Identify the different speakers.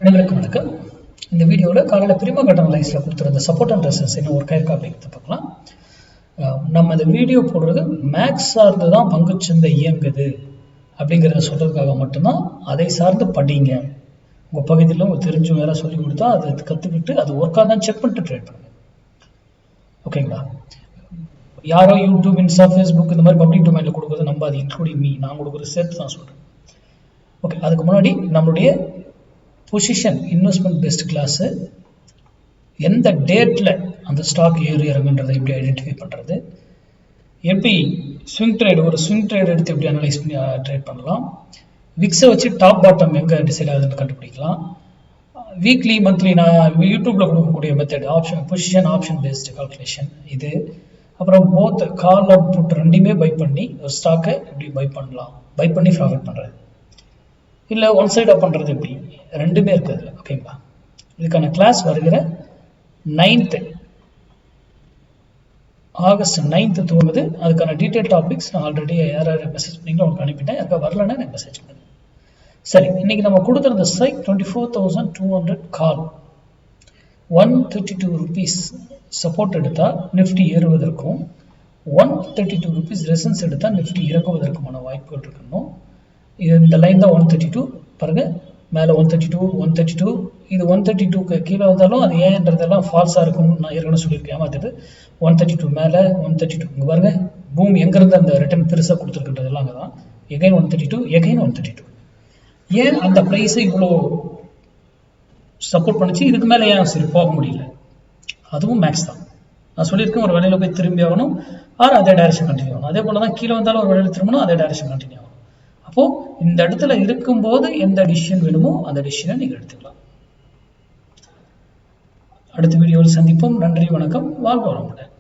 Speaker 1: அனைவருக்கும் வணக்கம். இந்த வீடியோவில் காலையில் பிரிமோ கட்டம் லைஸில் கொடுத்துருந்த சப்போர்ட் அண்ட் ரெசிஸ்டன்ஸ் என்ன ஒர்க் ஆயிருக்கா அப்படிங்கிறத பார்க்கலாம். நம்ம இந்த வீடியோ போடுறது மேக்ஸ் சார்ந்து தான் பங்குச்சந்தை இயங்குது அப்படிங்கிறத சொல்கிறதுக்காக மட்டும்தான். அதை சார்ந்து படிங்க. உங்கள் பகுதியில் உங்களுக்கு தெரிஞ்சவங்க யாராவது சொல்லி கொடுத்தா அதை கற்றுக்கிட்டு அது ஒர்க்காக தான் செக் பண்ணிட்டு ட்ரேட் பண்ணுங்க. ஓகேங்களா? யாரோ யூடியூப், இன்ஸ்டா, ஃபேஸ்புக் இந்த மாதிரி பப்ளிக் டொமைனில் கொடுக்குறது நம்பாது. இன்க்ளூடிங் மீ, நான் கொடுக்குறது சேர்த்து தான் சொல்கிறேன். ஓகே, அதுக்கு முன்னாடி நம்மளுடைய பொசிஷன் இன்வெஸ்ட்மெண்ட் பெஸ்ட் கிளாஸு எந்த டேட்டில் அந்த ஸ்டாக் ஏறி இறங்குன்றதை எப்படி ஐடென்டிஃபை பண்ணுறது, எப்படி ஸ்விங் ட்ரேட் ஒரு ஸ்விங் ட்ரேட் எடுத்து எப்படி அனலைஸ் பண்ணி ட்ரேட் பண்ணலாம், விக்ஸை வச்சு டாப் பாட்டம் எங்கே டிசைட் ஆகுதுன்னு கண்டுபிடிக்கலாம், வீக்லி மந்த்லி நான் யூடியூப்பில் கொடுக்கக்கூடிய method position option based calculation இது, அப்புறம் போத் கால் அவுட் புட் ரெண்டுமே பை பண்ணி ஒரு ஸ்டாக்கை எப்படி பை பண்ணி ப்ராஃபிட் பண்ணுறது, இல்லை ஒன் சைடாக பண்ணுறது எப்படி, ரெண்டுமே இருக்குது. ஓகேங்களா? இதுக்கான கிளாஸ் வருகிற 9th ஆகஸ்ட் 9th துவங்குது. அதுக்கான டீட்டெயில் டாபிக்ஸ் நான் ஆல்ரெடி யார் மெசேஜ் பண்ணீங்களோ உங்களுக்கு அனுப்பிட்டேன். யாருக்கா வரலன்னா எனக்கு மெசேஜ் பண்ணுங்க. சரி, இன்னைக்கு நம்ம கொடுத்துருந்த ஸ்ட்ரைக் 24,200 கால் 132 rupees சப்போர்ட் எடுத்தால் நிஃப்டி ஏறுவதற்கும் 132 rupees ரெசன்ஸ் எடுத்தால் நிஃப்டி இறங்குவதற்குமான வாய்ப்புகள் இருக்கணும். இந்த லைன் தான் 132 பாருங்க. மேலே 132 இது 132க்கு கீழே வந்தாலும் அது ஏன்றதெல்லாம் ஃபால்ஸாக இருக்கும்னு நான் ஏற்கனவே சொல்லியிருக்கேன். ஏமாத்திட்டு 132 மேலே 132 இங்கே பாருங்க. பூம் எங்கேருந்து அந்த ரிட்டர்ன் பெருசாக கொடுத்துருக்குன்றதெல்லாம் அங்கே தான். எகைன் 132 ஏன் அந்த ப்ரைஸை இவ்வளோ சப்போர்ட் பண்ணிச்சு, இதுக்கு மேலே ஏன் சரி போக முடியல? அதுவும் மேக்ஸ் தான். நான் சொல்லியிருக்கேன், ஒரு வேலையில் போய் திரும்பி ஆகணும், ஆர் அதே டைரக்ஷன் கண்டினியூ ஆகணும். அதே போல் தான் கீழே வந்தாலும் ஒரு வேலையில் திரும்பணும், அதே டைரக்ஷன் கண்டினியூ ஆகணும். அப்போ இந்த இடத்துல இருக்கும்போது எந்த டிசிஷன் வேணுமோ அந்த டிசிஷனை நீங்க எடுத்துக்கலாம். அடுத்த வீடியோவில் சந்திப்போம். நன்றி, வணக்கம், வாழ்க வளமுடன்.